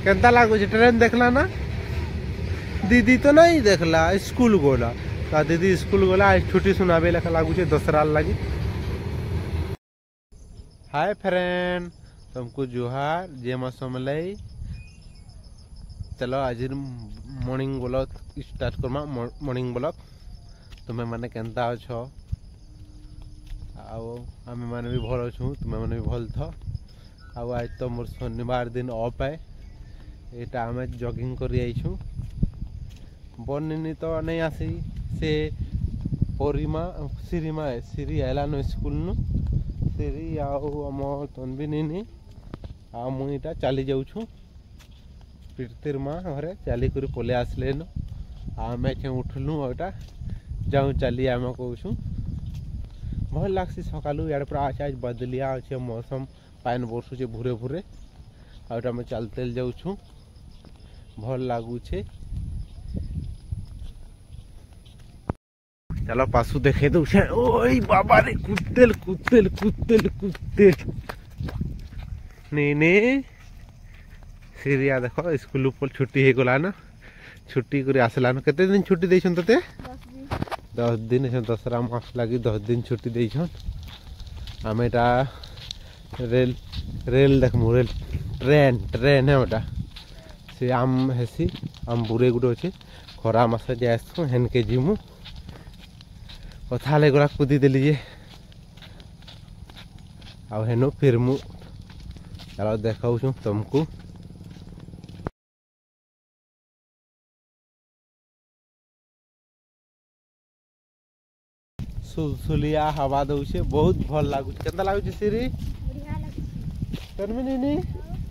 Kenta लागुच train देखला ना दीदी तो नहीं देखला स्कूल गोला का दीदी स्कूल गोला छुट्टी सुनाबे लेखा लागुच दसरा लगी। हाय फ्रेंड तुमको जुहार जे मौसमलई चलो आज morning blog start Karma morning blog तुम्हें मैंने केंता अच्छ आम मैंने भी भल अच्छु तुम्हें मैंने भी भल थ आज तो मोर शनिवार दिन ऑफ है यहाँ आम जॉगिंग कर बनिनी तो नहीं आसी से परिमा सीरीमा सीरी आलान स्कूल नु सीरी आम तनबिनी मुईटा चली जाऊँ प्रीतिर माँ घरे चली कर पलि आसले आम उठलु एटा जाऊँ चली आम कहूँ भल लगसी सका इे पूरा आज बदलिया अच्छे मौसम पान बरसुचे भूरे भूरे आटा मैं चलते जाऊँ भल लगुचे। चलो पासु देखे दो ओई बाबा रे कुत्तेल कुत्तेल कुत्तेल कुत्तेल नहीं सीरिया देखो स्कूल ऊपर छुट्टी हो गला ना छुट्टी कर आसला ना केते दिन छुट्टी देछन तते 10 दिन दसरा मास लगी 10 दिन छुट्टी देछन आम एटा रेल रेल देखमु रेल ट्रेन ट्रेन है ओटा से आम हेसी आम बुरे गुटे अच्छे खरा मास जासु हेनके जीमु कथा गोड़ा कूदी देली जे आ हेनु फिर मु चलो देखाऊँ तुमको सुलसुलिया हवा दौचे बहुत भल लगुच केनता लगुच सीरी तनमिनी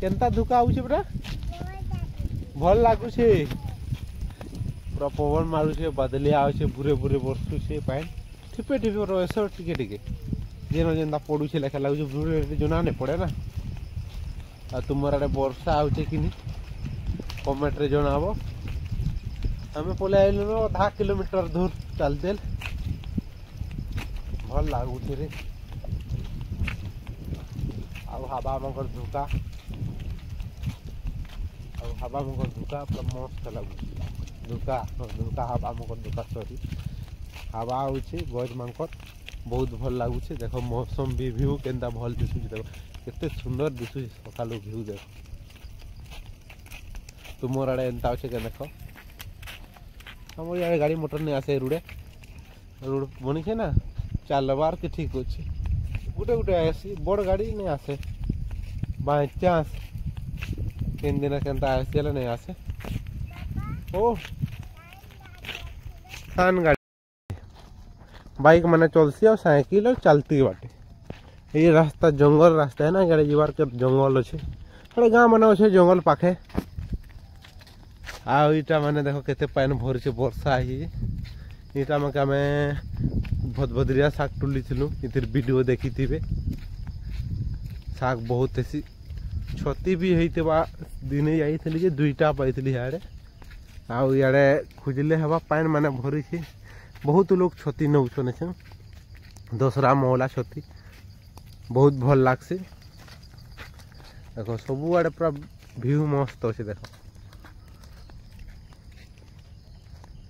केनता धुका आउचे पूरा भल लगुचे पूरा पवन मारुचे बदलिया आउचे बुरे बुरे बरसुचे पान ठिपे ठिपे रस टिके टिके जेन जेनता पड़ुचे लेखा लगुचे बुरे जना नहीं पड़े ना आ तुमर आड़े वर्षा आउचे कि कमेंट रे जनाबो आम पलि आइलु 10 किलोमीटर दूर चलते भल लगुचे रे हवा मगर धुका हवा मगर धुका पूरा मस्त लगुचे धुका धुका हवा मगर धुका सॉरी हवा आउचे गज मांकर बहुत भल लगुचे देखो मौसम भी व्यू केनता भल दिसुचे देखो केते सुंदर दिसुचे सकालू व्यू देखो तुमर आड़े एंता अच्छे के देख हम यार गाड़ी मोटर नहीं आसे रोडे रोड बनी ना चलबार के ठीक अच्छे गोटे गोटे आसी बड़ गाड़ी नहीं आसे बाई चांस तीन दिन केनता आसी नहीं आसे ओ थान गाड़ी बाइक मैंने चलसी और साइकिल और चलती बाटे ये रास्ता जंगल रास्ता है ना गाड़ी जीवार के जंगल अच्छे थोड़े गाँव मैंने अच्छे जंगल पाखे आईटा मैंने देखो केते पान भरी वर्षा यहाँ मैं आम भदभदरिया शाग तुली इधर वीडियो देखी थे शाग बहुत ऐसी क्षति भी होता दिने जाइए दुईटा पाई इे आड़े खोजले हवा पान मैंने भरी बहुत लोग क्षति नौन दसरा महला क्षति बहुत भल लगसी देखो सबू आड़े पूरा व्यू मस्त अच्छे देखो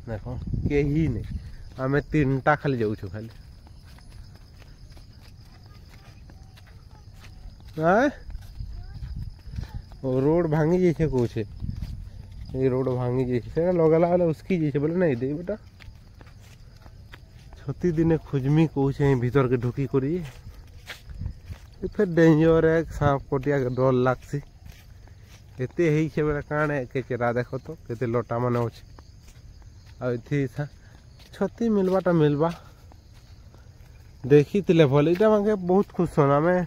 देखो कहीं नहीं आम 3टा खाली जाऊँ खाली रोड भांगी जाइए कौचे ये रोड भांगी जाइए लगला वाला उसकी जाइए बोले नहीं दे बेटा छती दिने खुजमी कौचे भीतर के ढुकी करी फिर डेंजर है सांप कटिया के डर लगसी एते बेटा काण के चेरा देख तो केते लटा मान अच्छे आथी छती मिलवाटा मिलवा देखी भल यहाँ मांगे बहुत खुश होना मैं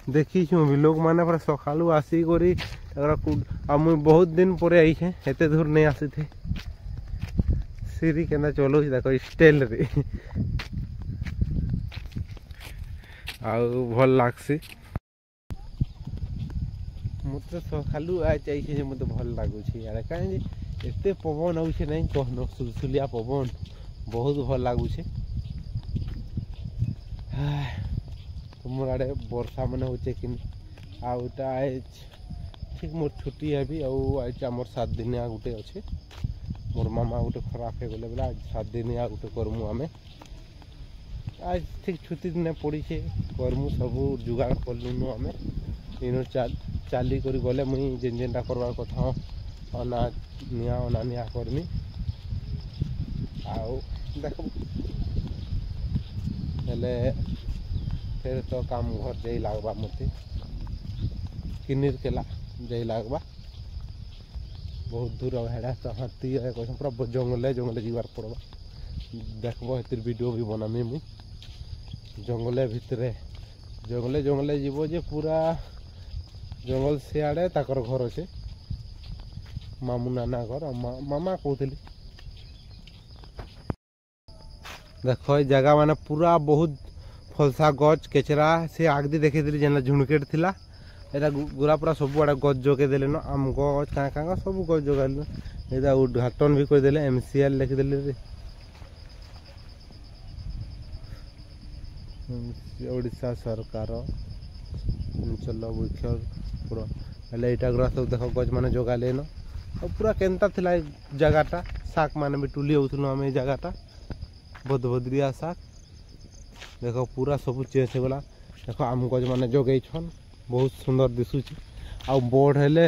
देखी भी लोग मैंने पूरा सकालू आसी करी मुझे बहुत दिन पर आई है एते दूर नहीं आसी थे सीरी के चलो देखो स्टाइल रे भल लगसी मत सकालू चाहिए मत भल लगुच कहीं एत पवन आउे नहीं कहन सुलसुलिया पवन बहुत भल लगुचे तुम आड़े वर्षा मन होचे कि आउटा ठीक मोर छुट्टी है भी आज आमर 7 दिनिया गुटे अच्छे मोर मामा गोटे खराब हो गले बोला आज 7 दिनिया गोटे करमु आमे आज ठीक छुट्टी दिन पड़ी करमु सब जुगाड़ कलुनु आमे इन चाली कर गले मुई जेन जेनटा करवार कथा अना निया करमी आउ देख हेले फिर तो काम घर जाई लागबा मते किन्नीर केला जाई लागबा बहुत दूर हेड़ा तो हाथी कहूँ पूरा जंगले जीवार पड़वा देखब हेतिर वीडियो भी बनामी मुई जंगले भितरे जंगले जीव जे पूरा जंगल सियाड़े ताकर घर अच्छे मामू नाना घर मामा कहते देख जगह माने पूरा बहुत फलसा गच केचरा से आगदी देखी जेना झुणकेट थिला एटा गुरा पूरा सब आड़े गच जोगे देले न आम गच काँ सब गच जोगाइल एटा उद्घाटन भी करदेले MCL लिखिदेले रे ओडिशा सरकार अंचल वृक्षपुर हेले एटा गुरा सब देख गच माने जोगाले न पूरा केनता थिला जगहटा शाक माने भी टुली होउथुन हम ए जगहटा भदभद्रिया शाक देख पूरा सब चेंज हो गला देख आम गज माने जोगई छन बहुत सुंदर दिसुची आ बोर्ड हेले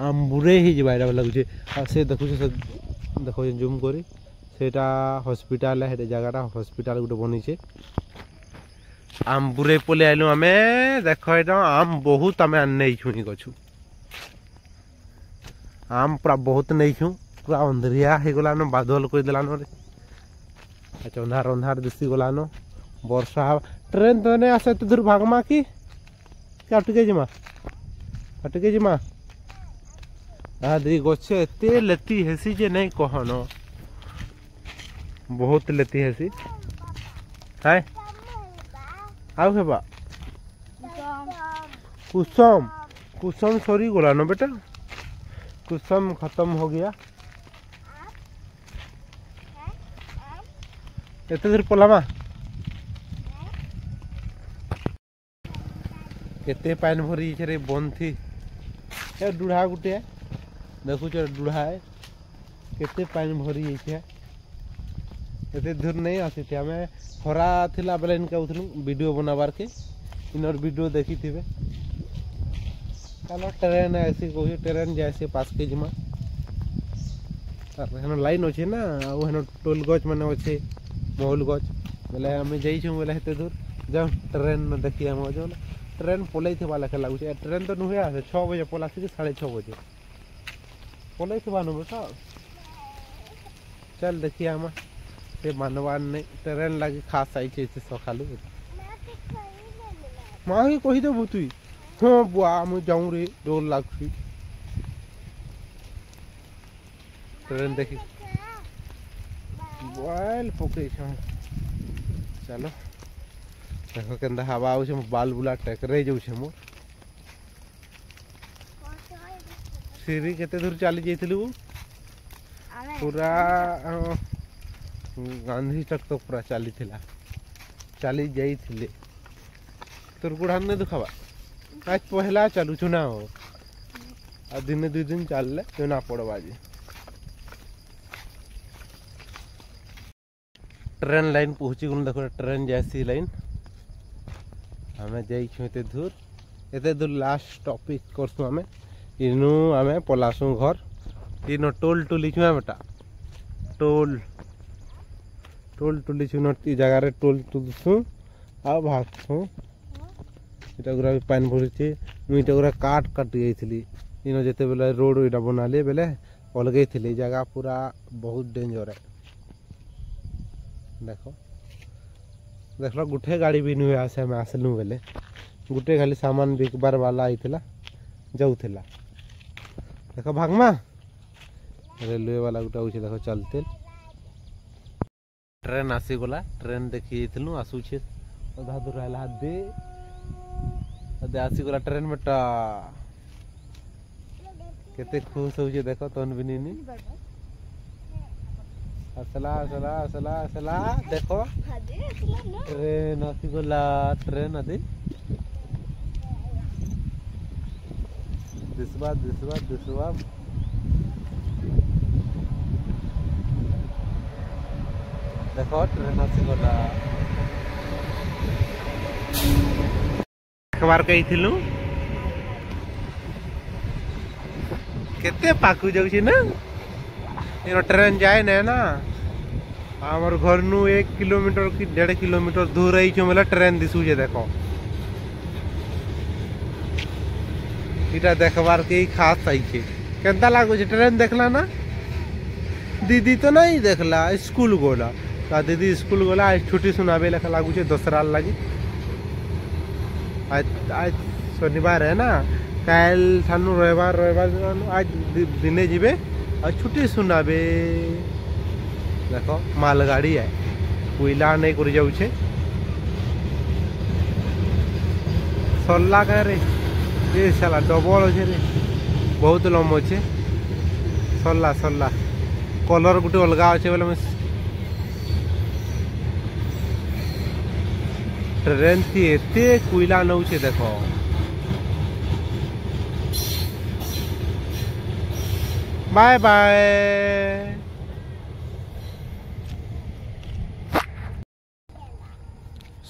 आंबुरे ही जबाइरा लगुचे आ से देखुचे से देखो जूम करी सेटा हॉस्पिटल है हेटे जगहटा हॉस्पिटल गुटे बनिचे आंबुरे पले आइलु आमे देखो एटा आम बहुत आमे नै छुनी गछु आम पूरा बहुत नै छु पूरा अंधरिया हे गला न बादल कोइ देला न रे अच्छा अंधार दिसी गला न वर्षा ट्रेन तो नहीं आसे तो दूर भागमा की क्या अटके जिमा आदि गछे एते लेती हेसी जे नहीं कहन बहुत लेती हेसी है आउ हेबा कुसुम सरी गला न बेटा कुसुम खत्म हो गया एते दूर पलामा केते पानी भरी रे बंद थी ए डुढ़ा गुटे देखु डुढ़ा है केते पानी भरी एते दूर नहीं आसी थे हमें खरा थिला बेले इनका उठलु वीडियो बनाबार के इनर वीडियो देखी थिबे चलो ट्रेन ऐसी कोई ट्रेन जैसे पास के जमा हेन लाइन अच्छे ना आ हेन टोल गच माने अच्छे महल गच बोले हमें जाइछुं बोले हेते दूर जाओ ट्रेन न देखी हम जो ट्रेन पलई थे लेखा लगुचे ट्रेन तो नुहे आसे 6 बजे पला कि 6:30 बजे पलई थे बेटा चल देखिए हम से मानवान नहीं ट्रेन लगे खास आई से सकालू माँ ही कही देबू तुई हाँ बुआ मुझे जाऊँ रे डोर लगुची ट्रेन देखी बोल पकड़ी चलो देख के हवा आउछ बाल बुला टेकरे जाऊे मोर सीरी केते दूर चली जाइलु पूरा गांधी तक तो पूरा चली जाइले तोर गुड़ा नहीं दुखावा आज पहला चलु चुना हो आ दिन 2 दिन चलले चुना पड़वा जी ट्रेन लाइन पहुँची गल देखो ट्रेन जैसी लाइन हमें जाइछुं एते दूर लास्ट टॉपिक करसु हमें इनु हमें पलासु घर इनो टोल टुलीछु बेटा टोल टुलीछु नटी जगह रे टोल तुलसु आ भागसु इटा गुरा पानी भरछे मुई इटा गुरा काट जाइथिली इनो जेते बेले रोड इटा बनाले बेले अलगै थिले जगह पूरा बहुत डेंजर है देख लो गुटे गाड़ी भी नुहे आसे हमें आसलु बेले गुटे खाली सामान बिकबार वाला आईला जाऊला देख भागमा रेलवे वाला गुटा होचे देख चलते ट्रेन आसीगला ट्रेन देखी आसूचे अधा दूर है दे अदे आसीगला ट्रेन बेटा केते खुश होचे देख तन बिनी असला असला असला असला देखो ट्रेन आसीगला ट्रेन अदे दिस दिसवा दिसवा दिसवा देखो ट्रेन आसीगला अखबार कही थिलु केते पाकु जाउछि ना ये ट्रेन जाए ना आमर घर नु 1 किलोमीटर की 1.5 किलोमीटर दूर रही छो मतलब ट्रेन दिसुजे देखो इटा देखबार के खास आई छे केनता लागो छे ट्रेन देखला ना दीदी तो नहीं देखला स्कूल गोला ता दीदी स्कूल गोला आज छुट्टी सुनाबे लेखा लागू छे दसरा लगी आज शनिवार है ना कल थानु रविवार आज दिने जीवे आज छुट्टी सुनाबे देखो मालगाड़ी है कोयला नहीं कर जाऊ छे सरला का रे ये साला डबल अच्छे रे बहुत लंब अच्छे सरला सरला कलर गोटे अलग अच्छे बोले ट्रेन थी एते कोयला नौ देखो बाय बाय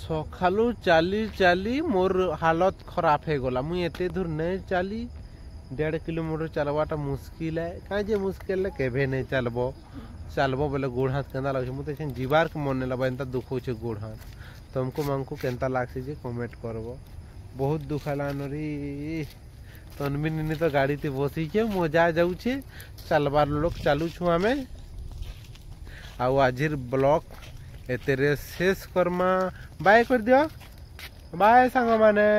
सकालू चली चली मोर हालत खराब हो गला मुई एते दूर नहीं चली 1.5 किलोमीटर चलवाटा मुश्किल है कहीं मुश्किल है केभे नहीं चलबो चलबो बोले गोड़ हाथ केंदा लगे मुझे जीवार के मन नहीं लगा दुख हो गोड़ हाथ तुमको मांको केंता लागसी जे कमेंट करबो बहुत दुख लानरी तनबिनी तो गाड़ी ते बसी छे मजा जाउछे चलबार लोग चालू छु हमें आउ आजिर ब्लॉक एतेरे शेष करमा बाय कर दियो बाय सांग माने।